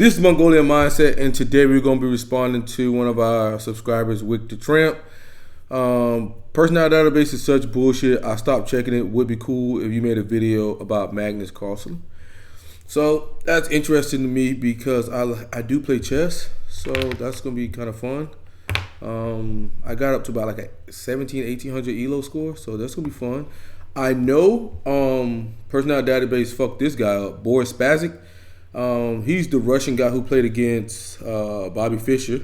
This is Mongolian Mindset, and today we're going to be responding to one of our subscribers, Wick the Tramp. Personality database is such bullshit. I stopped checking it. Would be cool if you made a video about Magnus Carlsen. So that's interesting to me because I do play chess, so that's going to be kind of fun. I got up to about like a 1800 ELO score, so that's going to be fun. I know personality database fucked this guy up, Boris Spazic. He's the Russian guy who played against Bobby Fischer.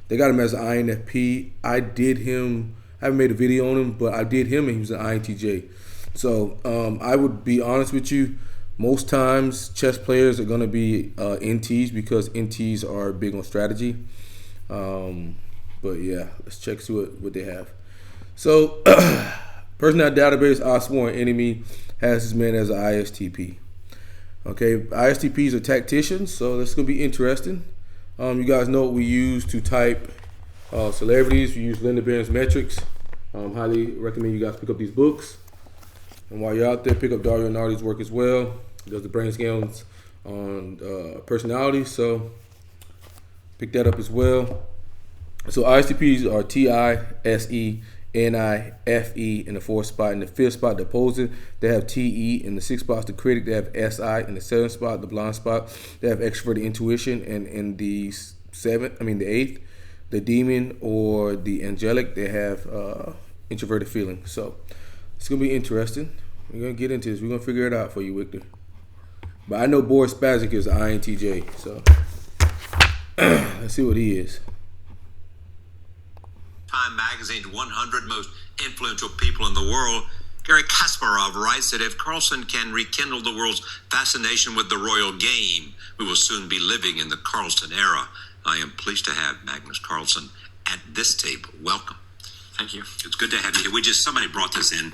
They got him as an INFP. I haven't made a video on him, but I did him and he was an INTJ. So I would be honest with you, most times chess players are going to be NTs because NTs are big on strategy. But yeah, let's check see what they have. So personality database, our sworn enemy, has this man as an ISTP. Okay, ISTPs are tacticians, so that's going to be interesting. You guys know what we use to type celebrities. We use Linda Barrens Metrics. Highly recommend you guys pick up these books. And while you're out there, pick up Dario Nardi's work as well. He does the brain scans on personality, so pick that up as well. So ISTPs are TI, SE, NI, FE in the fourth spot. In the fifth spot, the opposing, they have TE. In the sixth spot, the critic, they have SI. In the seventh spot, the blind spot, they have extroverted intuition. And in the eighth, the demon or the angelic, they have introverted feeling. So it's gonna be interesting. We're gonna get into this. We're gonna figure it out for you, Victor. But I know Boris Spazic is an INTJ, so let's see what he is. Time Magazine's 100 most influential people in the world, Garry Kasparov writes that if Carlsen can rekindle the world's fascination with the royal game, we will soon be living in the Carlsen era. I am pleased to have Magnus Carlsen at this table. Welcome. Thank you. It's good to have you here. Somebody brought this in.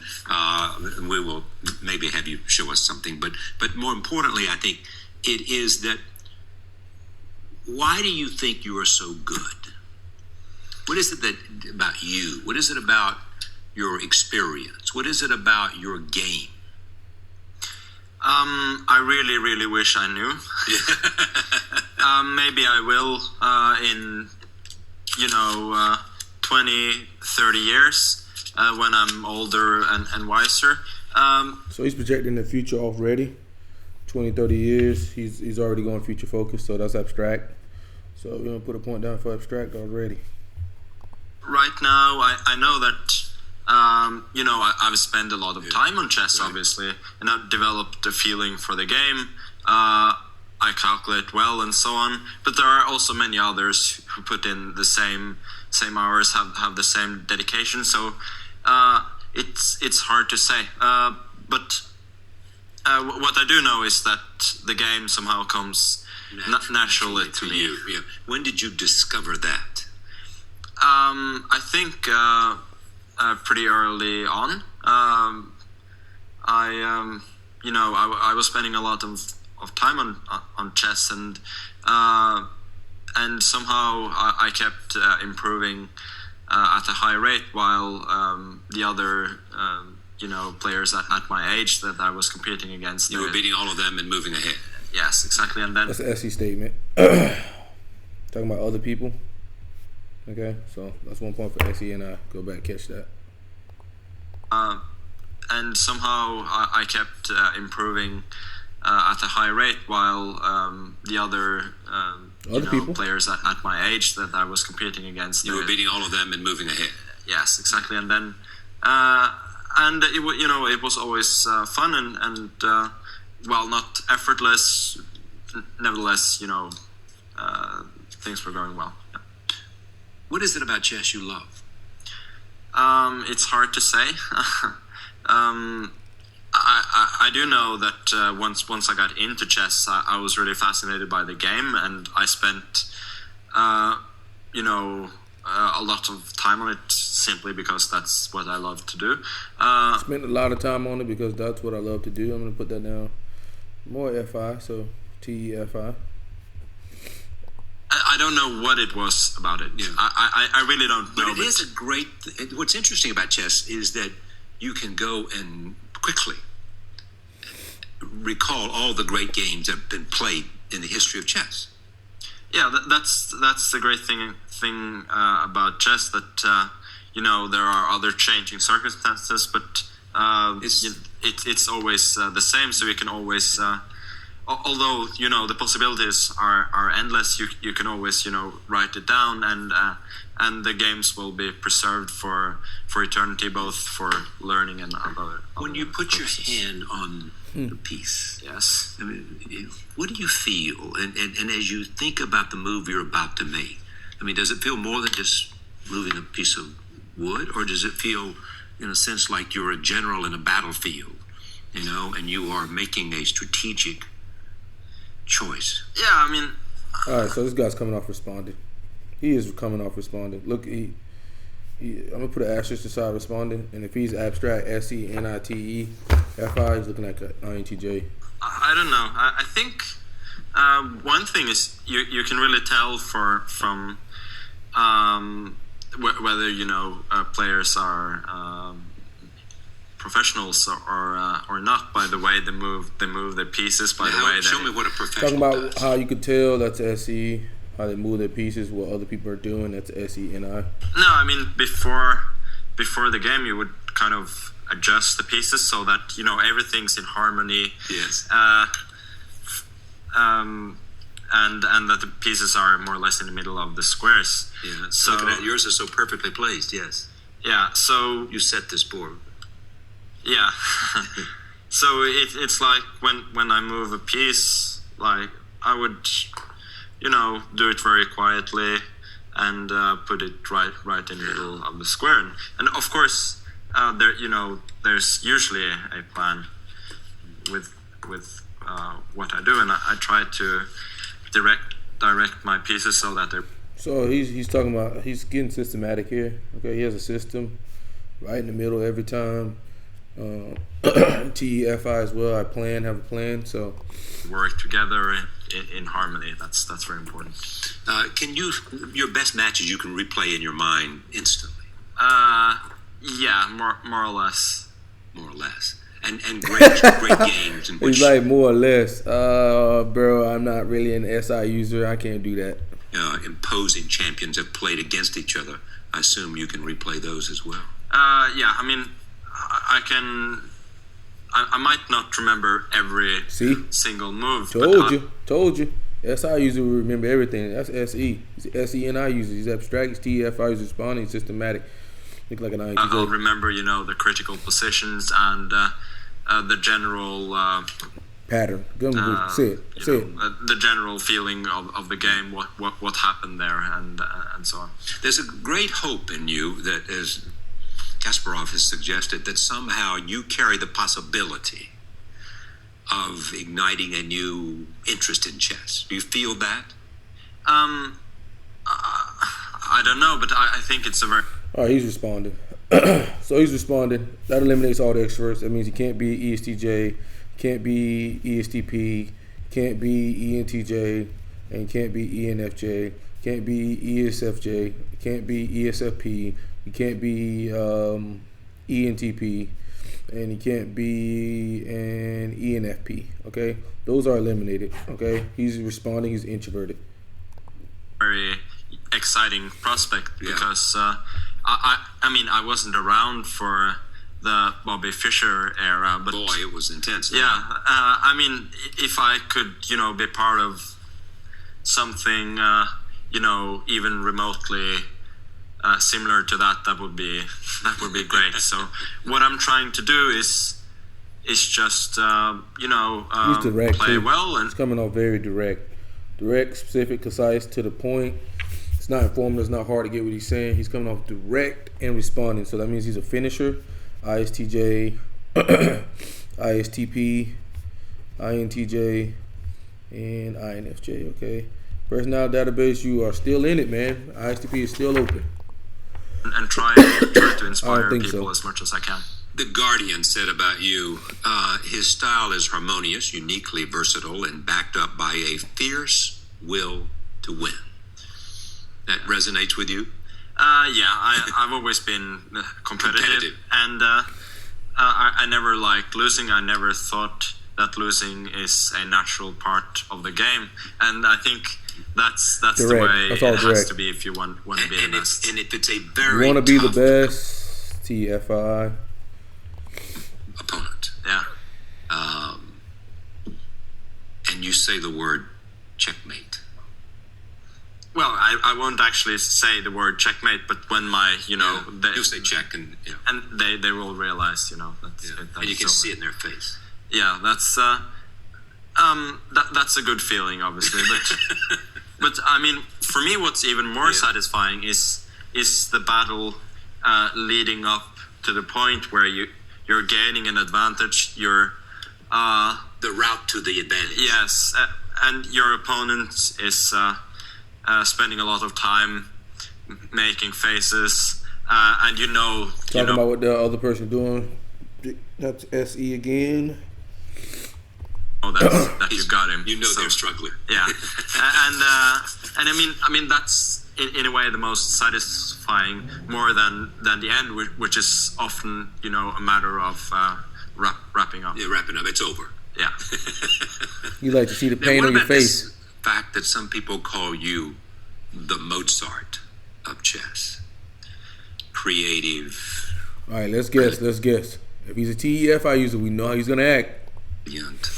We will maybe have you show us something. But more importantly, I think it is that, why do you think you are so good? What is it about you? What is it about your experience? What is it about your game? I really, really wish I knew. Maybe I will in 20, 30 years when I'm older and wiser. So he's projecting the future already. 20, 30 years. He's already going future focused, so that's abstract. So we're going to put a point down for abstract already. Right now, I know that, I've spent a lot of time on chess, obviously, and I've developed a feeling for the game. I calculate well and so on, but there are also many others who put in the same hours, have the same dedication. So it's hard to say. But what I do know is that the game somehow comes naturally to me. Yeah. When did you discover that? I think pretty early on. I was spending a lot of time on chess, and somehow I kept improving at a high rate, while the other players at my age that I was competing against, you were beating all of them and moving ahead. Yes, exactly. And then that's an SE statement. Talking about other people. Okay, so that's 1 point for SE, and I go back and catch that. And somehow I kept improving at a high rate, while the other people, players at my age that I was competing against, you were beating all of them and moving ahead. Yes, exactly. And then it was always fun and while not effortless, nevertheless, things were going well. Yeah. What is it about chess you love? It's hard to say. I do know that once I got into chess, I was really fascinated by the game, and I spent a lot of time on it simply because that's what I love to do. Spent a lot of time on it because that's what I love to do. I'm going to put that down. More FI, so TEFI. I don't know what it was about it. Yeah. I really don't know. But it is a great... What's interesting about chess is that you can go and quickly recall all the great games that have been played in the history of chess. Yeah, that's the great thing about chess, that there are other changing circumstances, but it's always the same. So we can always, although the possibilities are endless, you can always write it down, and the games will be preserved for eternity, both for learning and other. When you put your hand on the piece, yes, I mean, what do you feel? And as you think about the move you're about to make, I mean, does it feel more than just moving a piece of wood, or does it feel, in a sense, like you're a general in a battlefield, and you are making a strategic choice? Yeah, I mean. All right, so this guy's coming off responding. He is coming off responding. Look, I'm gonna put an asterisk beside responding, and if he's abstract, SENITE, FI, he's looking like an INTJ. I don't know. I think one thing is you can really tell from whether players are professionals or not, by the way they move their pieces, by the way. Show me what a professional talking about does. how you could tell that's SE. How they move their pieces, what other people are doing, that's SENI. No, I mean, before the game, you would kind of adjust the pieces so that, everything's in harmony. Yes. And that the pieces are more or less in the middle of the squares. Yeah. So, look at that. Yours are so perfectly placed, yes. Yeah, so... You set this board. Yeah. So it's like when I move a piece, like, I would... do it very quietly and put it right in the middle of the square. And of course, there's usually a plan with what I do, and I try to direct my pieces so that they're. So he's talking about, he's getting systematic here. Okay, he has a system right in the middle every time. TEFI as well. I have a plan. So work together in harmony. That's very important. Can your best matches you can replay in your mind instantly? Yeah, more or less. More or less. And great games in which he's like more or less. Bro, I'm not really an SI user. I can't do that. Imposing champions have played against each other. I assume you can replay those as well. Yeah, I mean, I can. I might not remember every single move. Told you. SI user will remember everything. That's SE. He's SENI user. He's abstract. He's TFI. He's responding. He's systematic. Think like an INTJ. I'll remember, the critical positions and the general pattern. Say it. The general feeling of the game, what happened there, and so on. There's a great hope in you that, as Kasparov has suggested, that somehow you carry the possibility of igniting a new interest in chess. Do you feel that? I don't know, but I think it's a very... All right, he's responding. So he's responding. That eliminates all the extroverts. That means he can't be ESTJ, can't be ESTP, can't be ENTJ, and can't be ENFJ, can't be ESFJ, can't be ESFP, he can't be ENTP, and he can't be an enfp. Okay, those are eliminated. Okay, he's responding. He's introverted. Very exciting prospect because I mean I wasn't around for the Bobby Fischer era, but boy, it was intense. Yeah, I mean, if I could be part of something even remotely similar to that would be great. So what I'm trying to do is just he's direct play too. well, and it's coming off very direct, specific, concise, to the point. It's not informal. It's not hard to get what he's saying. He's coming off direct and responding. So that means he's a finisher. ISTJ, ISTP, INTJ, and INFJ. Okay, personality database. You are still in it, man. ISTP is still open. And try to inspire people so. As much as I can. The Guardian said about you, his style is harmonious, uniquely versatile, and backed up by a fierce will to win. That resonates with you? Yeah, I've always been competitive. And I never liked losing. I never thought that losing is a natural part of the game. And I think That's Direct. the way That's all it direct. has to be if you want to be the best. And if it's a You very want to be the tough best, TFI. opponent, Yeah. and you say the word checkmate. Well, I won't actually say the word checkmate, but when my, You'll say check, and and they will realize, that's and you can see it in their face. Yeah, that's that's a good feeling, obviously. But but I mean, for me, what's even more satisfying is the battle leading up to the point where you're gaining an advantage. You're The route to the advantage. yes, and your opponent is spending a lot of time making faces, and Talking about what the other person doing. That's SE again. that you got him. They're struggling. Yeah, and I mean that's in a way the most satisfying, more than the end, which is often a matter of wrapping up. Yeah, wrapping up. It's over. Yeah. You like to see the Now, pain what on your about this face. fact that some people call you the Mozart of chess? Creative, All right, let's guess. If he's a TEFI user, we know how he's gonna act. brilliant,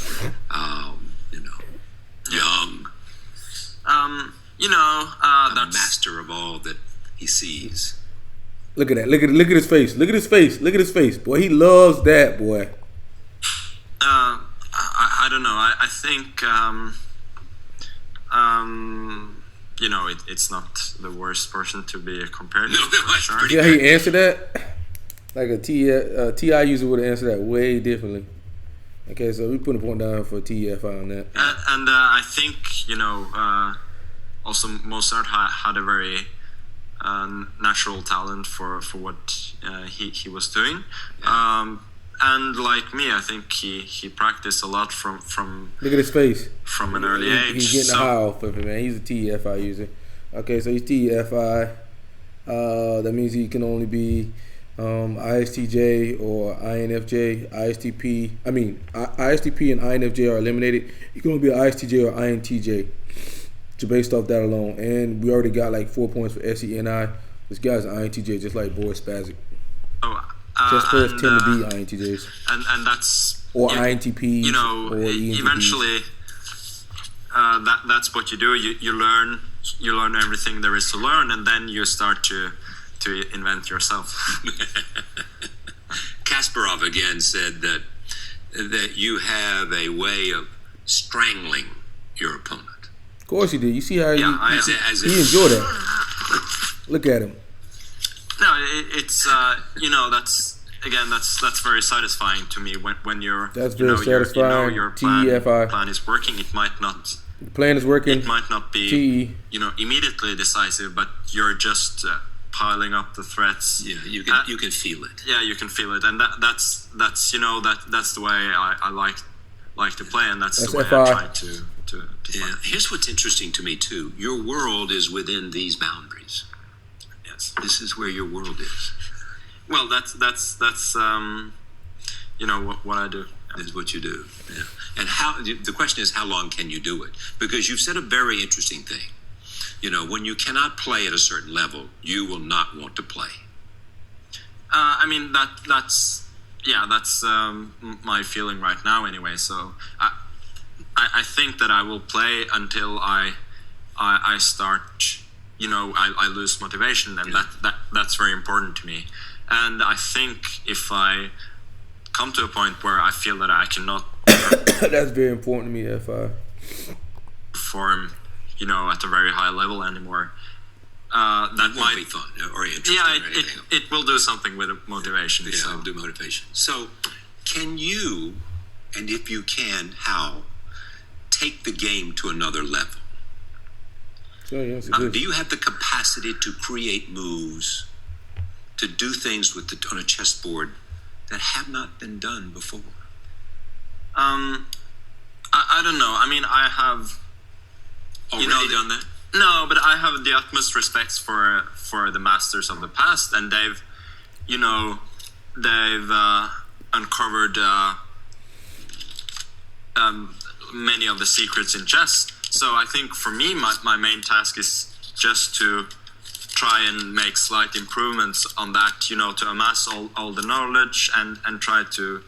young, a That's master of all that he sees. Look at that. Look at his face. Look at his face. Look at his face. Boy, he loves that, boy. I don't know. I think it's not the worst person to be compared to. No, for that's sure. pretty Yeah, he answered that like a TI user would have answered that way differently. Okay, so we put a point down for TEFI on that. And I think also Mozart had a very natural talent for what he was doing. And like me, I think he practiced a lot from Look at his face. an early age. He's getting a high off of it, man. He's a TEFI user. Okay, so he's TEFI. That means he can only be ISTJ or INFJ, ISTP. ISTP and INFJ are eliminated. You can only be an ISTJ or INTJ. So based off that alone, and we already got like 4 points for SENI. This guy's an INTJ, just like Boris Spazic. Just players tend to be INTJs. And that's or INTPs or ENTPs. Eventually that's what you do. You learn everything there is to learn, and then you start to invent yourself. Kasparov again said that you have a way of strangling your opponent. Of course he did. You see how he enjoyed that. Look at him. No, it's that's very satisfying to me when you're That's very satisfying. Your TEFI. plan is working. It might not. The plan is working. It might not be TE. Immediately decisive, but you're just piling up the threats. Yeah, you can feel it. Yeah, you can feel it, and that's that's the way I like to play, and that's the way FI. I try to Yeah. play. Here's what's interesting to me too. Your world is within these boundaries. Yes. This is where your world is. Well, that's what I do. This is what you do. Yeah. And the question is, how long can you do it? Because you've said a very interesting thing. When you cannot play at a certain level, you will not want to play. That's my feeling right now anyway. So I think that I will play until I start. I lose motivation, and that's very important to me. And I think if I come to a point where I feel that I cannot That's very important to me, FI. perform, at a very high level anymore, that It won't might be fun or interesting. yeah, or anything. it will do something with motivation. Yeah, So it'll do motivation. So, can you, and if you can, how, take the game to another level? So, yes, Do you have the capacity to create moves, to do things on a chessboard that have not been done before? I don't know. I have Already done that? No, but I have the utmost respect for the masters of the past, and they've uncovered many of the secrets in chess. So I think for me, my main task is just to try and make slight improvements on that, to amass all the knowledge and try to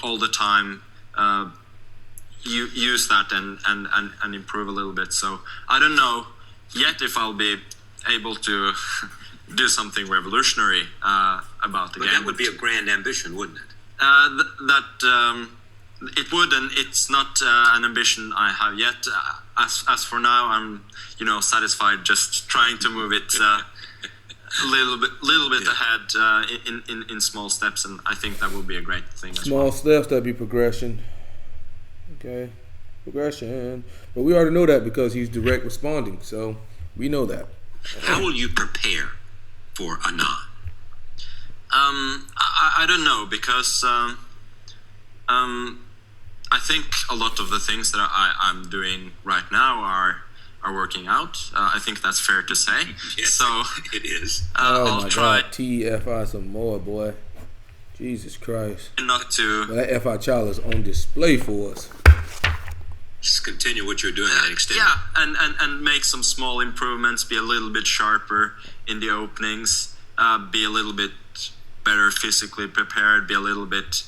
all the time use that and improve a little bit. So I don't know yet if I'll be able to do something revolutionary about the game. But that would be a grand ambition, wouldn't it? It would, and it's not an ambition I have yet. As for now, I'm satisfied just trying to move it a little bit ahead in small steps, and I think that will be a great thing. Small steps, that'd be progression. Okay, progression. But we already know that because he's direct responding, so we know that. How will you prepare for Anna? I don't know, because I think a lot of the things that I'm doing right now are working out. I think that's fair to say. Yes, so it is. Oh my God, TFI some more, boy. Jesus Christ. Not to. Well, that FI child is on display for us. Just continue what you're doing and extend. Yeah, and make some small improvements, be a little bit sharper in the openings, be a little bit better physically prepared, be a little bit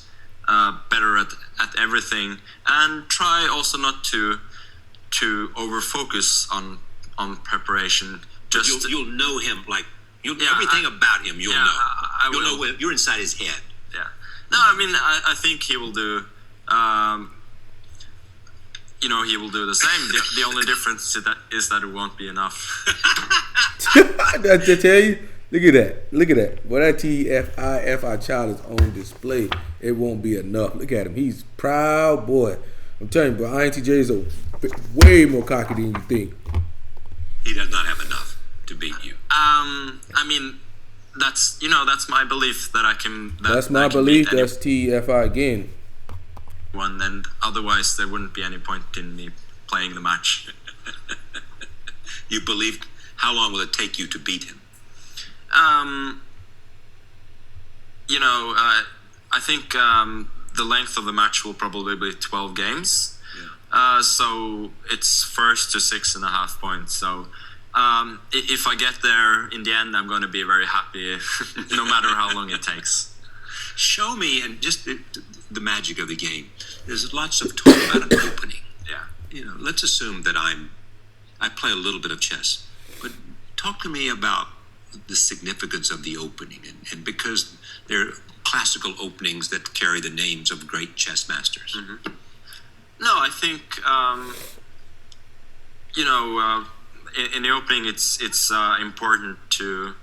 better at everything, and try also not to over focus on preparation. Just you'll know him, like everything about him. You'll know. You'll know when you're inside his head. Yeah. No, I mean I think he will do. He will do the same. The only difference is that it won't be enough. I tell you. Look at that. Well, that TFI child is on display. It won't be enough. Look at him. He's proud boy. I'm telling you, but INTJs are way more cocky than you think. He does not have enough to beat you. I mean, that's my belief that I can. That's my belief. That's TFI again. One, and otherwise there wouldn't be any point in me playing the match. You believe? How long will it take you to beat him? I think the length of the match will probably be 12 games. Yeah. So it's first to 6.5 points. So if I get there in the end, I'm going to be very happy, no matter how long it takes. Show me, and just the magic of the game. There's lots of talk about an opening. Yeah. Let's assume that I play a little bit of chess, but talk to me about the significance of the opening, and because they're classical openings that carry the names of great chess masters. Mm-hmm. No, I think in the opening it's important to.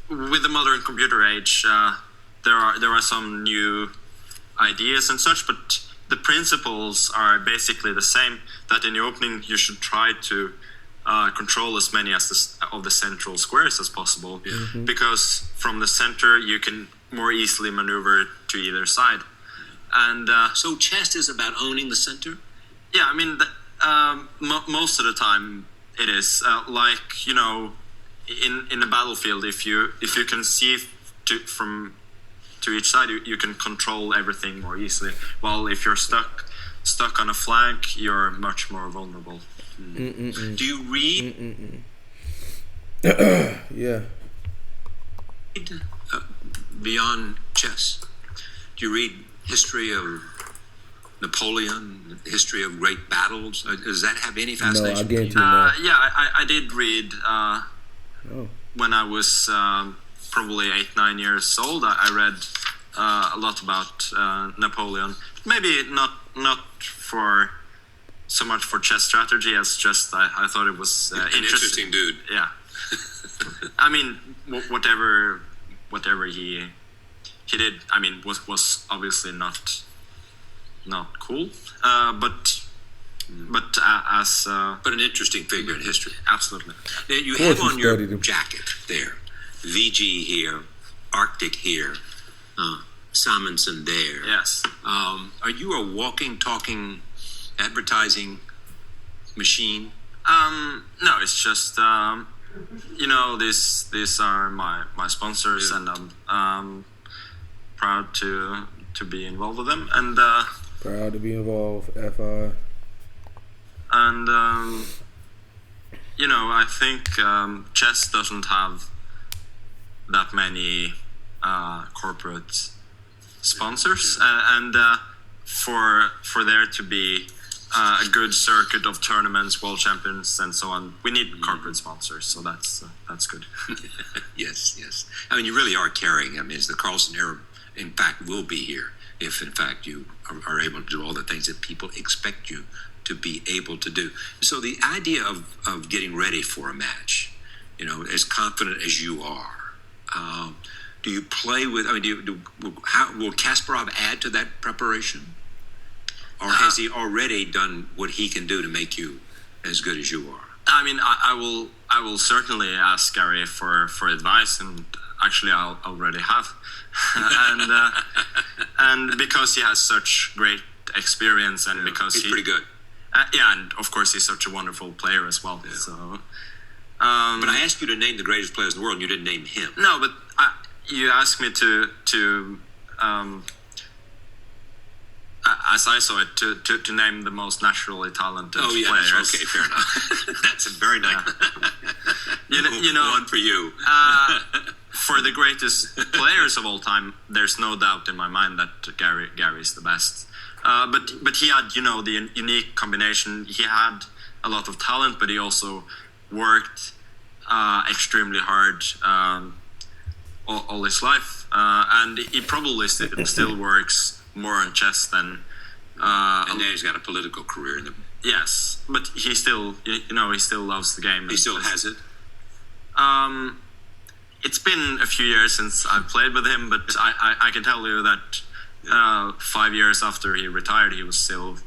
With the modern computer age, there are some new ideas and such, but the principles are basically the same. That in the opening you should try to control as many of the central squares as possible, mm-hmm. because from the center you can more easily maneuver to either side. And so chess is about owning the center? Yeah, I mean, most of the time it is. In a battlefield, if you can see from each side, you can control everything more easily. While if you're stuck on a flank, you're much more vulnerable. Mm-mm. Do you read? Yeah. Beyond chess, do you read history of Napoleon, history of great battles? Does that have any fascination? No, I guarantee no. Yeah, I did read when I was probably 8-9 years old. I read a lot about Napoleon. Maybe not for so much for chess strategy as just I thought it was an interesting dude. Yeah. I mean, whatever he did, I mean, was obviously not cool, but an interesting figure in history. Absolutely. Now, you have on your jacket there, VG here, Arctic here, Simonson there. Yes. Are you a walking, talking advertising machine? No, it's just these are my sponsors, yeah. And I'm proud to be involved with them. And Proud to be involved, FI. And I think chess doesn't have that many corporate sponsors, and for there to be a good circuit of tournaments, world champions, and so on, we need corporate sponsors. So that's good. Yes. I mean, you really are carrying. I mean, the Carlsen era, in fact, will be here if, in fact, you are able to do all the things that people expect you to be able to do. So the idea of getting ready for a match, as confident as you are, do you play with? I mean, will Kasparov add to that preparation, or has he already done what he can do to make you as good as you are? I mean, I will certainly ask Gary for advice, and actually, I already have, and because he has such great experience, and because he's pretty good. And of course, he's such a wonderful player as well. Yeah. So, but I asked you to name the greatest players in the world, and you didn't name him. No, but you asked me to as I saw it, to name the most naturally talented players. Okay, fair enough. That's a very nice. One for you. For the greatest players of all time, there's no doubt in my mind that Gary's the best. But he had, the unique combination. He had a lot of talent, but he also worked extremely hard all his life, and he probably still works more on chess than. And then he's got a political career in the. Yes, but he still, he still loves the game. He still has it. It's been a few years since I've played with him, but I can tell you that 5 years after he retired, he was still,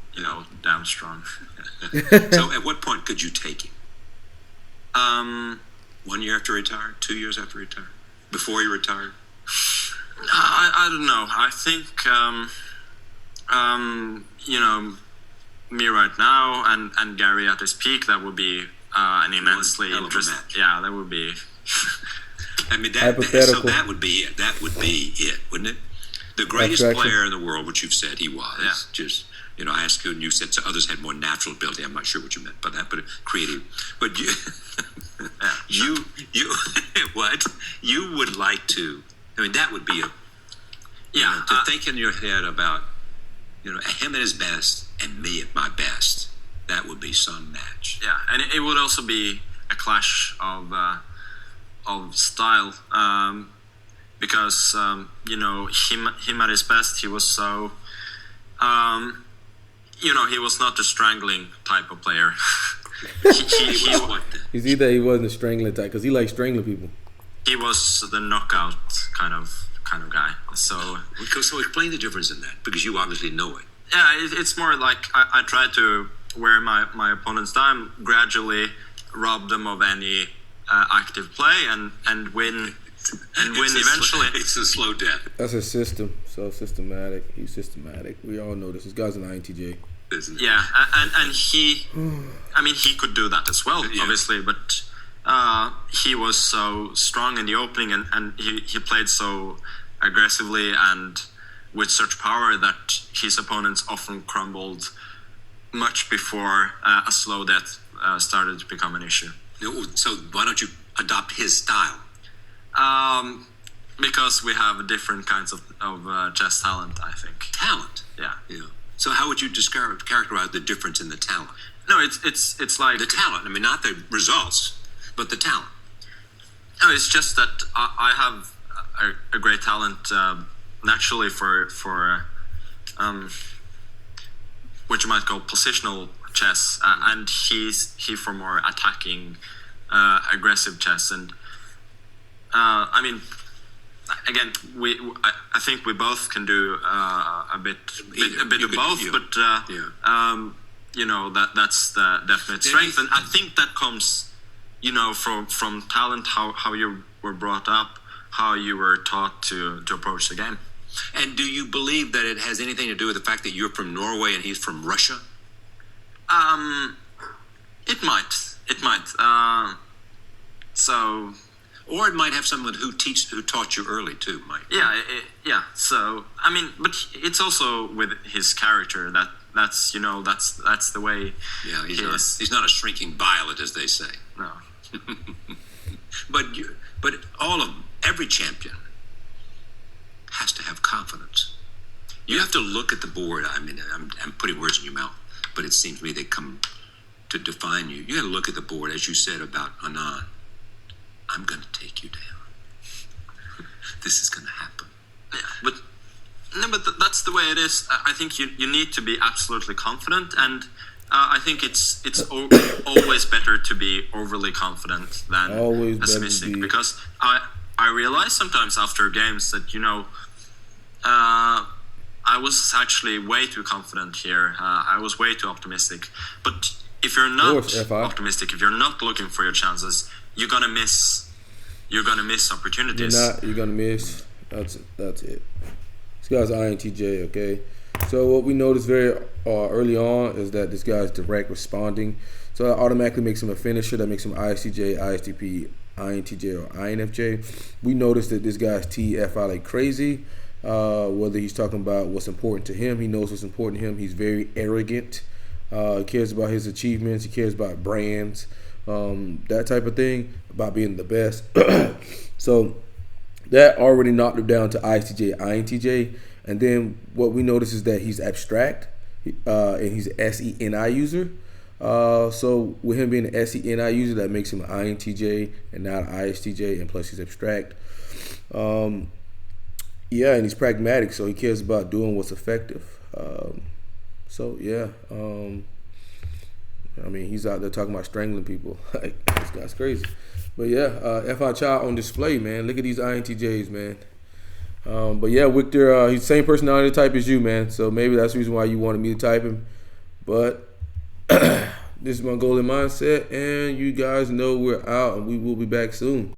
damn strong. So, at what point could you take him? 1 year after he retired? 2 years after he retired? Before he retired? I don't know. I think, me right now and Gary at his peak, that would be an immensely interesting. Yeah, that would be. I mean, so that would be it. That would be it, wouldn't it? The greatest player in the world, which you've said he was. Yeah. Just, I asked you, and you said others had more natural ability. I'm not sure what you meant by that, but creative. But you, what? You would like to, that would be to think in your head about, him at his best and me at my best. That would be some match. Yeah, and it would also be a clash of style, because him at his best, he was so he was not a strangling type of player. He's either he wasn't a strangling type because he likes strangling people. He was the knockout kind of guy. So explain the difference in that, because you obviously know it. Yeah, it's more like I try to wear my opponent's time, gradually rob them of any active play, and win eventually. It's a slow death. That's a system. So systematic. He's systematic. We all know this. This guy's an intj. Yeah, and he, he could do that as well, obviously, but he was so strong in the opening, and he played so aggressively and with such power that his opponents often crumbled much before a slow death started to become an issue. So why don't you adopt his style? Because we have different kinds of chess talent, I think. Talent? Yeah. So how would you characterize the difference in the talent? No, it's like the talent. Not the results, but the talent. No, it's just that I have a great talent naturally for what you might call positional chess, and he for more attacking, aggressive chess. And again, I think we both can do a bit of both, but that's the definite strength, and I think that comes, from talent, how you were brought up, how you were taught to approach the game. And do you believe that it has anything to do with the fact that you're from Norway and he's from Russia? It might. So. Or it might have someone who taught you early too, Mike. Yeah. So I mean, but it's also with his character that's the way. Yeah, he's not a shrinking violet, as they say. No. But every champion has to have confidence. You have to look at the board. I mean, I'm putting words in your mouth, but it seems to me they come to define you. You got to look at the board, as you said about Anand. I'm going to take you down. This is going to happen. Yeah, but that's the way it is. I think you need to be absolutely confident, and I think it's always better to be overly confident than pessimistic, because I realize sometimes after games that I was actually way too confident here. I was way too optimistic. But if you're not optimistic, if you're not looking for your chances, you're gonna miss opportunities. You're gonna miss. That's it. This guy's INTJ, okay? So what we noticed very early on is that this guy's direct responding. So that automatically makes him a finisher. That makes him ISTJ, ISTP, INTJ, or INFJ. We noticed that this guy's TFI like crazy. Whether he's talking about what's important to him, he knows what's important to him. He's very arrogant. He cares about his achievements. He cares about brands, that type of thing, about being the best. So that already knocked him down to ISTJ, INTJ. And then what we notice is that he's abstract, and he's an SENI user. So with him being an SENI user, that makes him an INTJ and not an ISTJ, and plus he's abstract. Yeah, and he's pragmatic, so he cares about doing what's effective. I mean, he's out there talking about strangling people. Like, this guy's crazy. But yeah, FI Child on display, man. Look at these INTJs, man. But yeah, Victor, he's the same personality type as you, man. So maybe that's the reason why you wanted me to type him. But this is Mongolian Mindset, and you guys know we're out, and we will be back soon.